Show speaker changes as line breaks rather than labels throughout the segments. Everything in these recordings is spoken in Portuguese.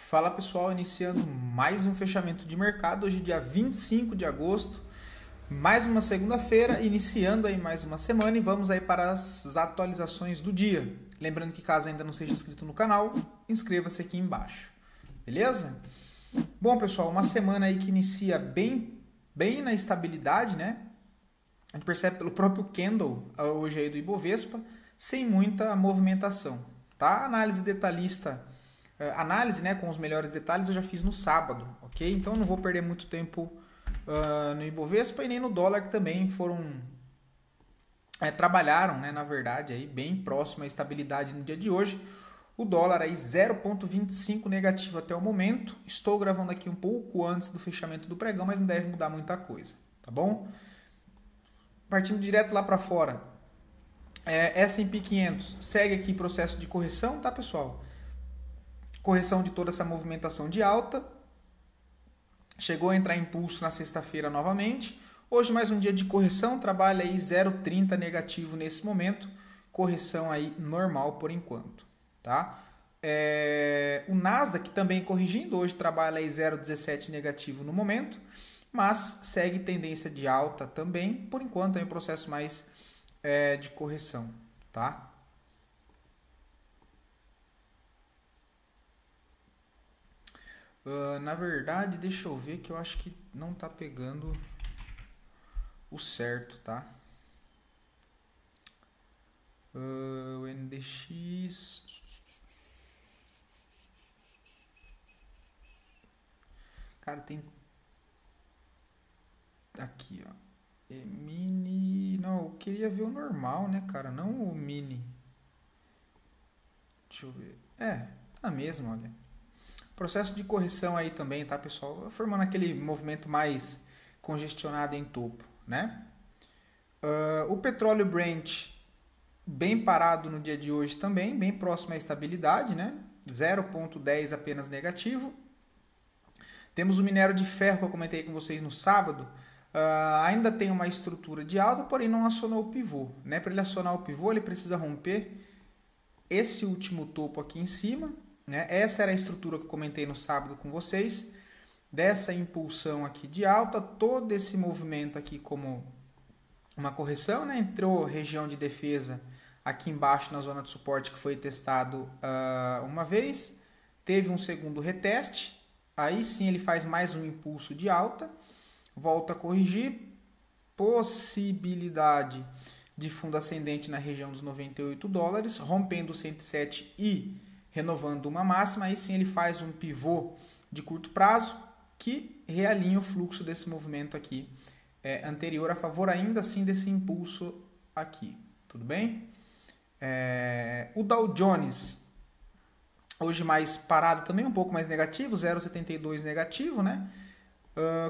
Fala pessoal, iniciando mais um fechamento de mercado, hoje dia 25 de agosto, mais uma segunda-feira, iniciando aí mais uma semana e vamos aí para as atualizações do dia. Lembrando que caso ainda não seja inscrito no canal, inscreva-se aqui embaixo, beleza? Bom pessoal, uma semana aí que inicia bem na estabilidade, né? A gente percebe pelo próprio candle hoje aí do Ibovespa, sem muita movimentação, tá? Análise detalhista, análise, né, com os melhores detalhes eu já fiz no sábado, ok? Então não vou perder muito tempo no Ibovespa e nem no dólar, que também trabalharam, né, na verdade, aí bem próximo à estabilidade no dia de hoje. O dólar aí 0,25 negativo até o momento. Estou gravando aqui um pouco antes do fechamento do pregão, mas não deve mudar muita coisa, tá bom? Partindo direto lá para fora, S&P 500 segue aqui processo de correção, tá pessoal? Correção de toda essa movimentação de alta. Chegou a entrar em impulso na sexta-feira novamente. Hoje mais um dia de correção, trabalha aí 0,30 negativo nesse momento. Correção aí normal por enquanto, tá? O Nasdaq também corrigindo, hoje trabalha aí 0,17 negativo no momento, mas segue tendência de alta também, por enquanto é um processo mais de correção, tá? Na verdade, deixa eu ver que eu acho que não tá pegando o certo, tá? O NDX... Cara, tem... Aqui, ó. Mini... Não, eu queria ver o normal, né, cara? Não o mini. Deixa eu ver. Tá mesmo, olha. Processo de correção aí também, tá, pessoal? Formando aquele movimento mais congestionado em topo, né? O petróleo Brent bem parado no dia de hoje também, bem próximo à estabilidade, né? 0,10 apenas negativo. Temos o minério de ferro que eu comentei com vocês no sábado. Ainda tem uma estrutura de alta, porém não acionou o pivô, né? Para ele acionar o pivô, ele precisa romper esse último topo aqui em cima, né? Essa era a estrutura que eu comentei no sábado com vocês, dessa impulsão aqui de alta, todo esse movimento aqui como uma correção, né? Entrou região de defesa aqui embaixo na zona de suporte que foi testado uma vez, teve um segundo reteste, aí sim ele faz mais um impulso de alta, volta a corrigir, possibilidade de fundo ascendente na região dos $98, rompendo o 107 e renovando uma máxima, aí sim ele faz um pivô de curto prazo que realinha o fluxo desse movimento aqui anterior a favor ainda assim desse impulso aqui, tudo bem? O Dow Jones hoje mais parado também, um pouco mais negativo, 0,72 negativo, né?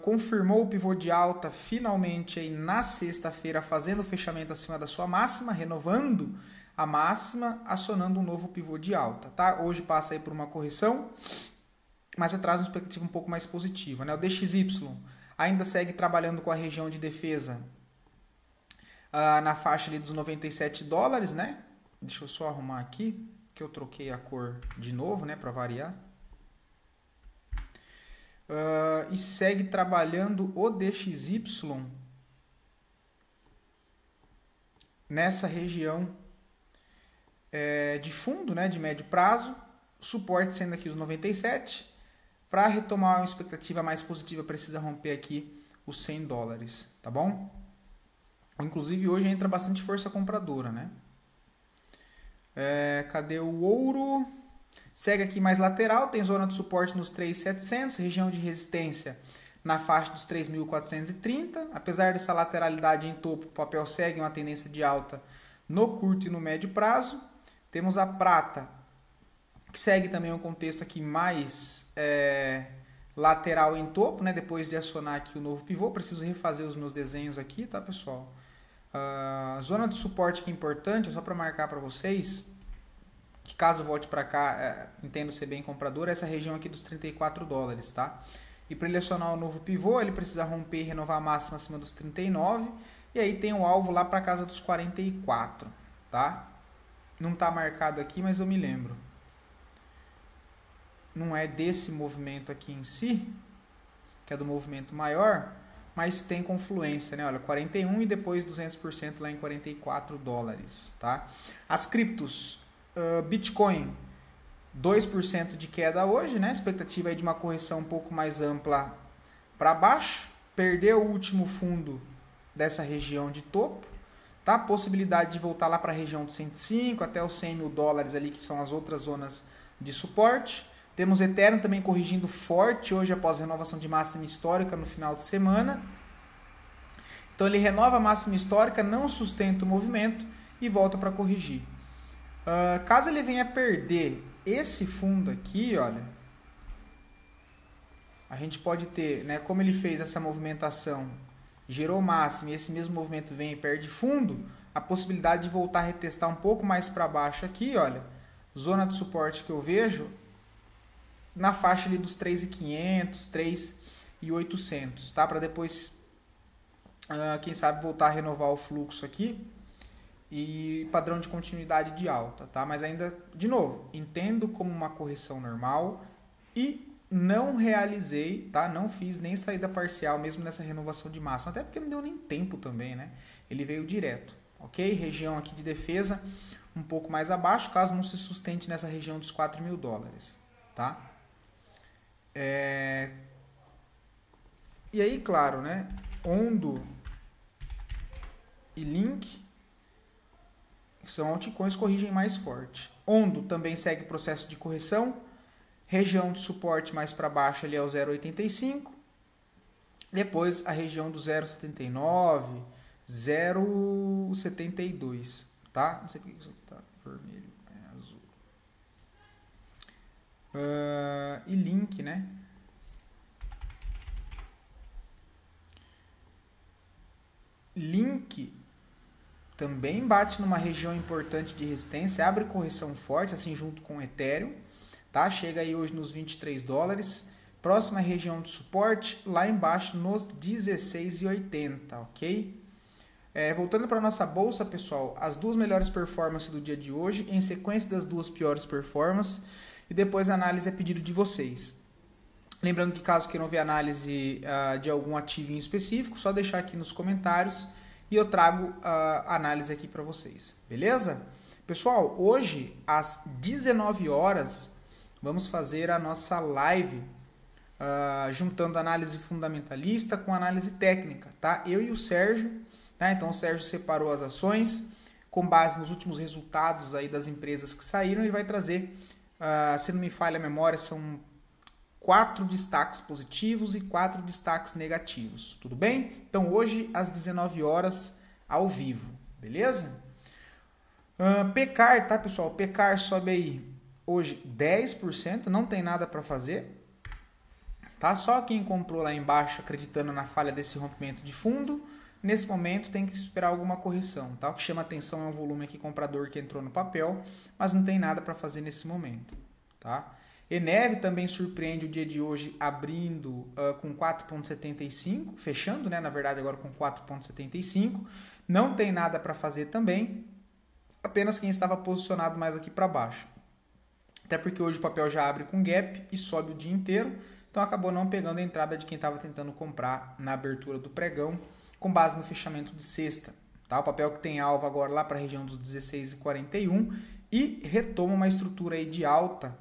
Confirmou o pivô de alta finalmente aí na sexta-feira, fazendo o fechamento acima da sua máxima, renovando a máxima, acionando um novo pivô de alta, tá? Hoje passa aí por uma correção, mas traz uma expectativa um pouco mais positiva, né? O DXY ainda segue trabalhando com a região de defesa na faixa ali dos $97, né? Deixa eu só arrumar aqui, que eu troquei a cor de novo, né, para variar. E segue trabalhando o DXY nessa região de fundo, né, de médio prazo, suporte sendo aqui os 97. Para retomar uma expectativa mais positiva, precisa romper aqui os $100, tá bom? Inclusive hoje entra bastante força compradora, né? Cadê o ouro? Segue aqui mais lateral, tem zona de suporte nos 3.700, região de resistência na faixa dos 3.430. Apesar dessa lateralidade em topo, o papel segue uma tendência de alta no curto e no médio prazo. Temos a prata, que segue também um contexto aqui mais lateral em topo, né? Depois de acionar aqui o novo pivô. Preciso refazer os meus desenhos aqui, tá, pessoal? Zona de suporte que é importante, só para marcar para vocês, que caso volte para cá, entendo ser bem comprador, essa região aqui dos $34, tá? E para ele acionar o novo pivô, ele precisa romper e renovar a máxima acima dos 39, e aí tem o alvo lá para casa dos 44, tá? Não tá marcado aqui, mas eu me lembro. não é desse movimento aqui em si, que é do movimento maior, mas tem confluência, né? Olha, 41 e depois 200% lá em 44 dólares, tá? As criptos, Bitcoin, 2% de queda hoje, né? Expectativa aí de uma correção um pouco mais ampla para baixo. Perdeu o último fundo dessa região de topo, tá? Possibilidade de voltar lá para a região de 105 até os 100 mil dólares ali, que são as outras zonas de suporte. Temos Ethereum também corrigindo forte hoje após a renovação de máxima histórica no final de semana. Então ele renova a máxima histórica, não sustenta o movimento e volta para corrigir. Caso ele venha perder esse fundo aqui, olha, a gente pode ter, né, como ele fez essa movimentação, gerou máxima e esse mesmo movimento vem e perde fundo, a possibilidade de voltar a retestar um pouco mais para baixo aqui, olha, zona de suporte que eu vejo na faixa ali dos 3.500, 3.800, tá? Para depois, quem sabe, voltar a renovar o fluxo aqui e padrão de continuidade de alta, tá? Mas ainda, de novo, entendo como uma correção normal e não realizei, tá? Não fiz nem saída parcial mesmo nessa renovação de máxima, até porque não deu nem tempo também, né? Ele veio direto, ok? Região aqui de defesa um pouco mais abaixo, caso não se sustente nessa região dos 4 mil dólares, tá? E aí, claro, né? Ondo e Link, que são altcoins, corrigem mais forte. Ondo também segue processo de correção. Região de suporte mais para baixo ali é o 0,85. Depois a região do 0,79, 0,72, tá? Não sei porque isso aqui tá vermelho, é azul. E Link, né? Link também bate numa região importante de resistência, abre correção forte, assim junto com o Ethereum, tá? Chega aí hoje nos 23 dólares. Próxima região de suporte, lá embaixo nos 16,80, ok? Voltando para a nossa bolsa, pessoal, as duas melhores performances do dia de hoje, em sequência das duas piores performances, e depois a análise a pedido de vocês. Lembrando que caso queiram ver análise de algum ativo em específico, só deixar aqui nos comentários e eu trago a análise aqui para vocês, beleza? Pessoal, hoje às 19 horas vamos fazer a nossa live juntando análise fundamentalista com análise técnica, tá? Eu e o Sérgio, tá? Então o Sérgio separou as ações com base nos últimos resultados aí das empresas que saíram, ele vai trazer, se não me falha a memória, são 4 destaques positivos e 4 destaques negativos, tudo bem? Então hoje às 19 horas ao vivo, beleza? Pecar, tá, pessoal? Pecar sobe aí hoje 10%, não tem nada para fazer, tá? Só quem comprou lá embaixo acreditando na falha desse rompimento de fundo, nesse momento tem que esperar alguma correção, tá? O que chama atenção é o volume aqui comprador que entrou no papel, mas não tem nada para fazer nesse momento, tá? Eneve também surpreende o dia de hoje abrindo com 4,75, fechando, né, na verdade agora com 4,75, não tem nada para fazer também, apenas quem estava posicionado mais aqui para baixo. Até porque hoje o papel já abre com gap e sobe o dia inteiro, então acabou não pegando a entrada de quem estava tentando comprar na abertura do pregão, com base no fechamento de sexta. Tá? O papel que tem alvo agora lá para a região dos 16,41 e retoma uma estrutura aí de alta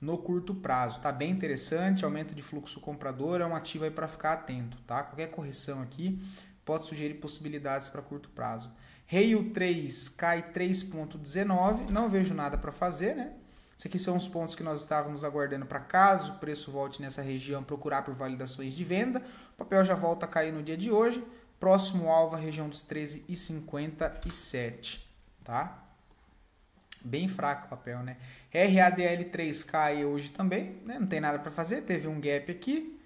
no curto prazo. Tá bem interessante, aumento de fluxo comprador, é um ativo aí para ficar atento. Tá? Qualquer correção aqui pode sugerir possibilidades para curto prazo. Rail 3 cai 3,19, não vejo nada para fazer, né? Esses aqui são os pontos que nós estávamos aguardando para caso o preço volte nessa região, procurar por validações de venda. O papel já volta a cair no dia de hoje. Próximo alvo, a região dos 13,57, tá? Bem fraco o papel, né? RADL3 cai hoje também, né? Não tem nada para fazer, teve um gap aqui.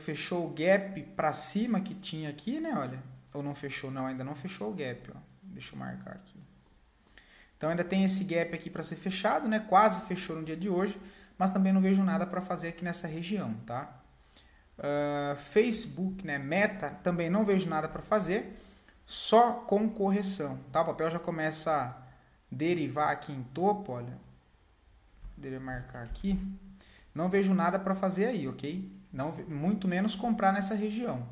Fechou o gap para cima que tinha aqui, né? Olha, ou não fechou? Não, ainda não fechou o gap, ó. Deixa eu marcar aqui. Então ainda tem esse gap aqui para ser fechado, né? Quase fechou no dia de hoje, mas também não vejo nada para fazer aqui nessa região, tá? Facebook, né? Meta, também não vejo nada para fazer, só com correção, tá? O papel já começa a derivar aqui em topo, olha. Poderia marcar aqui. Não vejo nada para fazer aí, ok? Não, muito menos comprar nessa região.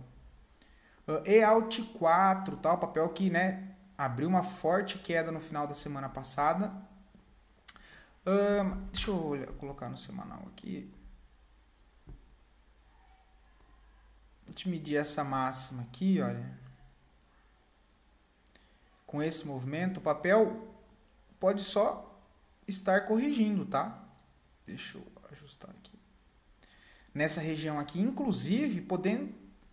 EALT 4, tal, papel que, né, abriu uma forte queda no final da semana passada. Deixa eu colocar no semanal aqui. Deixa eu medir essa máxima aqui, olha. Com esse movimento, o papel pode só estar corrigindo, tá? Deixa eu ajustar aqui. Nessa região aqui, inclusive,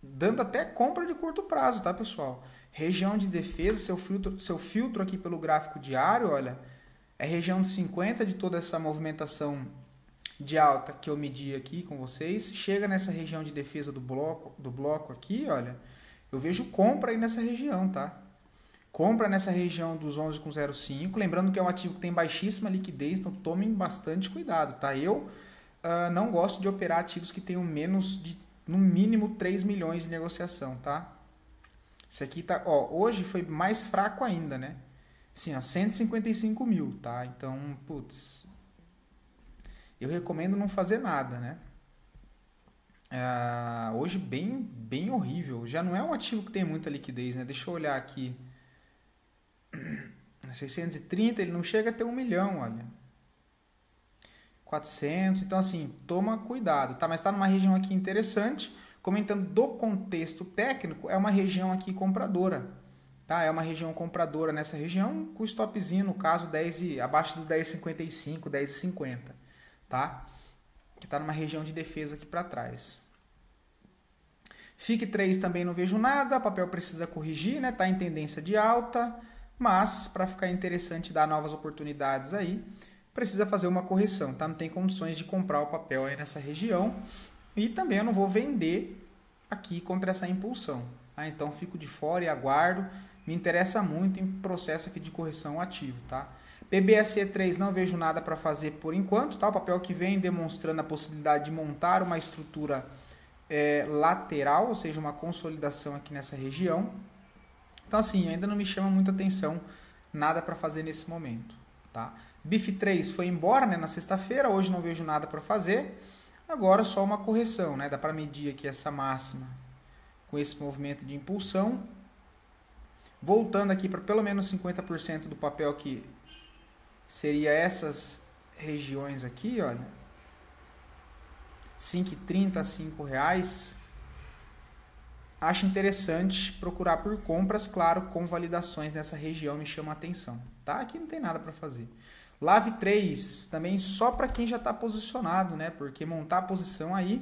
dando até compra de curto prazo, tá, pessoal? Região de defesa, seu filtro aqui pelo gráfico diário, olha, é região de 50 de toda essa movimentação de alta que eu medi aqui com vocês. Chega nessa região de defesa do bloco aqui, olha, eu vejo compra aí nessa região, tá? Compra nessa região dos 11,05, lembrando que é um ativo que tem baixíssima liquidez, então tomem bastante cuidado, tá? Eu não gosto de operar ativos que tenham menos de, no mínimo, 3 milhões de negociação, tá? Esse aqui tá, ó, hoje foi mais fraco ainda, né? Assim, ó, 155 mil, tá? Então, putz, eu recomendo não fazer nada, né? Hoje bem horrível. Já não é um ativo que tem muita liquidez, né? Deixa eu olhar aqui. 630, ele não chega a ter 1 milhão, olha. 400, então assim, toma cuidado, tá? Mas está numa região aqui interessante. Comentando do contexto técnico, é uma região aqui compradora, tá? É uma região compradora nessa região, com stopzinho, no caso, 10 abaixo do 10,55, 10,50, tá? Que está numa região de defesa aqui para trás. FIC 3 também não vejo nada, o papel precisa corrigir, né? Tá em tendência de alta, mas para ficar interessante dar novas oportunidades aí, precisa fazer uma correção, tá? Não tem condições de comprar o papel aí nessa região. E também eu não vou vender aqui contra essa impulsão, tá? Então fico de fora e aguardo. Me interessa muito em processo aqui de correção ativo, tá? PBSE 3 não vejo nada para fazer por enquanto, tá? O papel que vem demonstrando a possibilidade de montar uma estrutura lateral, ou seja, uma consolidação aqui nessa região. Então assim, ainda não me chama muita atenção, nada para fazer nesse momento, tá? BIF3 foi embora, né, na sexta-feira, hoje não vejo nada para fazer. Agora só uma correção, né? Dá para medir aqui essa máxima com esse movimento de impulsão. Voltando aqui para pelo menos 50% do papel, que seria essas regiões aqui, olha. 5,30 a R$5. Acho interessante procurar por compras, claro, com validações nessa região me chama a atenção, tá? Aqui não tem nada para fazer. LAV 3 também só para quem já está posicionado, né? Porque montar a posição aí,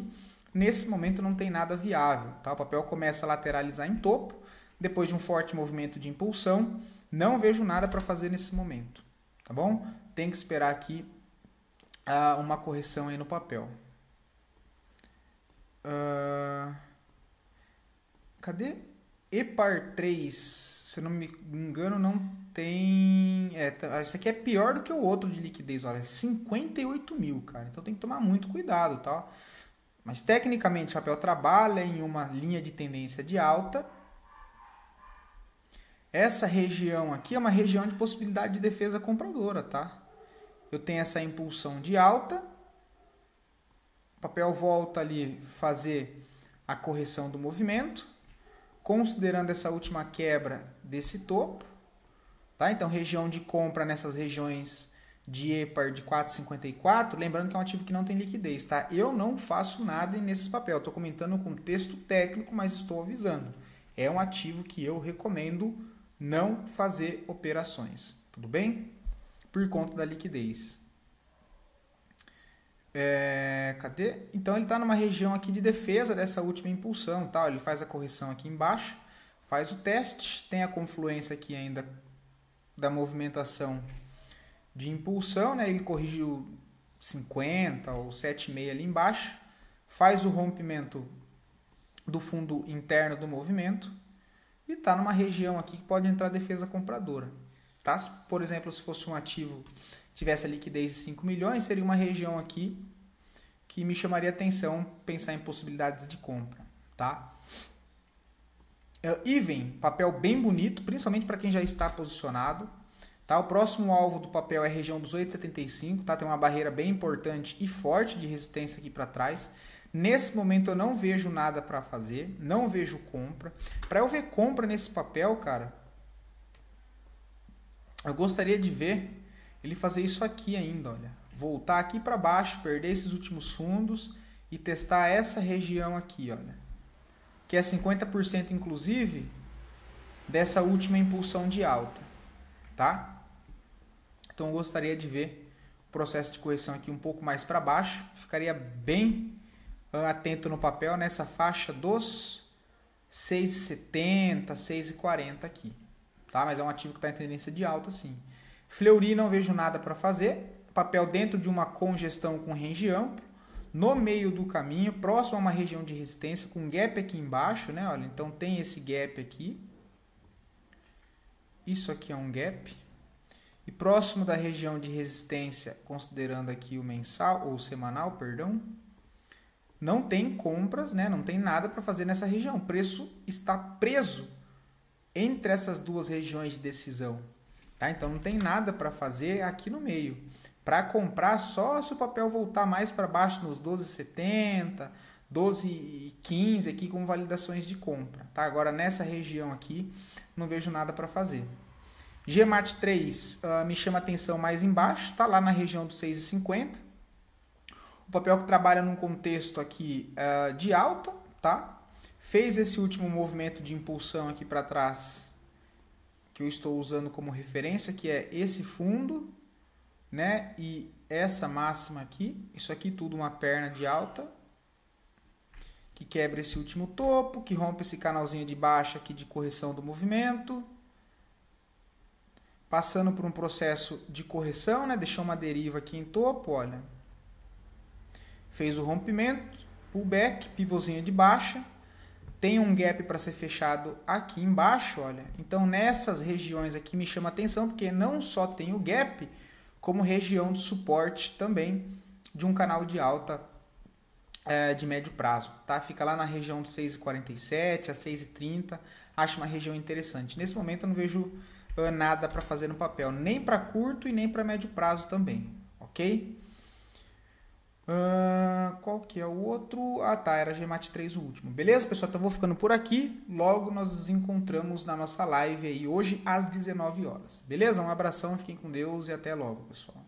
nesse momento não tem nada viável, tá? O papel começa a lateralizar em topo, depois de um forte movimento de impulsão, não vejo nada para fazer nesse momento, tá bom? Tem que esperar aqui uma correção aí no papel. Cadê? EPAR 3, se não me engano, não tem... esse aqui é pior do que o outro de liquidez, olha, 58 mil, cara. Então tem que tomar muito cuidado, tá? Mas tecnicamente o papel trabalha em uma linha de tendência de alta. Essa região aqui é uma região de possibilidade de defesa compradora, tá? Eu tenho essa impulsão de alta. O papel volta ali fazer a correção do movimento. Considerando essa última quebra desse topo, tá? Então, região de compra nessas regiões de EPAR de 4,54, lembrando que é um ativo que não tem liquidez, tá? Eu não faço nada nesses papéis, estou comentando com texto técnico, mas estou avisando. É um ativo que eu recomendo não fazer operações, tudo bem? Por conta da liquidez. Cadê? Então ele está numa região aqui de defesa dessa última impulsão, tá? Ele faz a correção aqui embaixo, faz o teste, tem a confluência aqui ainda da movimentação de impulsão, né? Ele corrigiu 50 ou 7,5 ali embaixo, faz o rompimento do fundo interno do movimento e está numa região aqui que pode entrar defesa compradora, tá? Por exemplo, se fosse um ativo tivesse a liquidez de 5 milhões, seria uma região aqui que me chamaria atenção pensar em possibilidades de compra, tá? Even, papel bem bonito, principalmente para quem já está posicionado, Tá? O próximo alvo do papel é a região dos 8,75, tá? Tem uma barreira bem importante e forte de resistência aqui para trás. Nesse momento eu não vejo nada para fazer, não vejo compra. Para eu ver compra nesse papel, cara, eu gostaria de ver ele fazer isso aqui ainda, olha. Voltar aqui para baixo, perder esses últimos fundos e testar essa região aqui, olha. Que é 50% inclusive dessa última impulsão de alta, tá? Então eu gostaria de ver o processo de correção aqui um pouco mais para baixo. Ficaria bem atento no papel nessa faixa dos 6,70, 6,40 aqui, tá? Mas é um ativo que está em tendência de alta, sim. Fleury não vejo nada para fazer. Papel dentro de uma congestão com range amplo, no meio do caminho, próximo a uma região de resistência, com gap aqui embaixo, né? Olha, então tem esse gap aqui. Isso aqui é um gap. E próximo da região de resistência, considerando aqui o mensal, ou semanal, perdão, não tem compras, né? Não tem nada para fazer nessa região. O preço está preso entre essas duas regiões de decisão. Tá? Então não tem nada para fazer aqui no meio. Para comprar só se o papel voltar mais para baixo nos 12,70, 12,15 aqui com validações de compra. Tá? Agora nessa região aqui não vejo nada para fazer. GMAT 3 me chama atenção mais embaixo, tá lá na região dos 6,50. O papel que trabalha num contexto aqui de alta, tá? Fez esse último movimento de impulsão aqui para trás, que eu estou usando como referência, que é esse fundo, né? E essa máxima aqui, isso aqui tudo uma perna de alta, que quebra esse último topo, que rompe esse canalzinho de baixa aqui de correção do movimento, passando por um processo de correção, né? Deixou uma deriva aqui em topo, olha. Fez o rompimento, pullback, pivôzinho de baixa, tem um gap para ser fechado aqui embaixo, olha. Então nessas regiões aqui me chama atenção, porque não só tem o gap, como região de suporte também de um canal de alta de médio prazo, tá? Fica lá na região de 6,47 a 6,30, acho uma região interessante. Nesse momento eu não vejo nada para fazer no papel, nem para curto e nem para médio prazo também, ok? Qual que é o outro? Ah, tá, era GMAT 3 o último. Beleza, pessoal? Então eu vou ficando por aqui. Logo nós nos encontramos na nossa live aí hoje às 19 horas. Beleza? Um abração, fiquem com Deus e até logo, pessoal.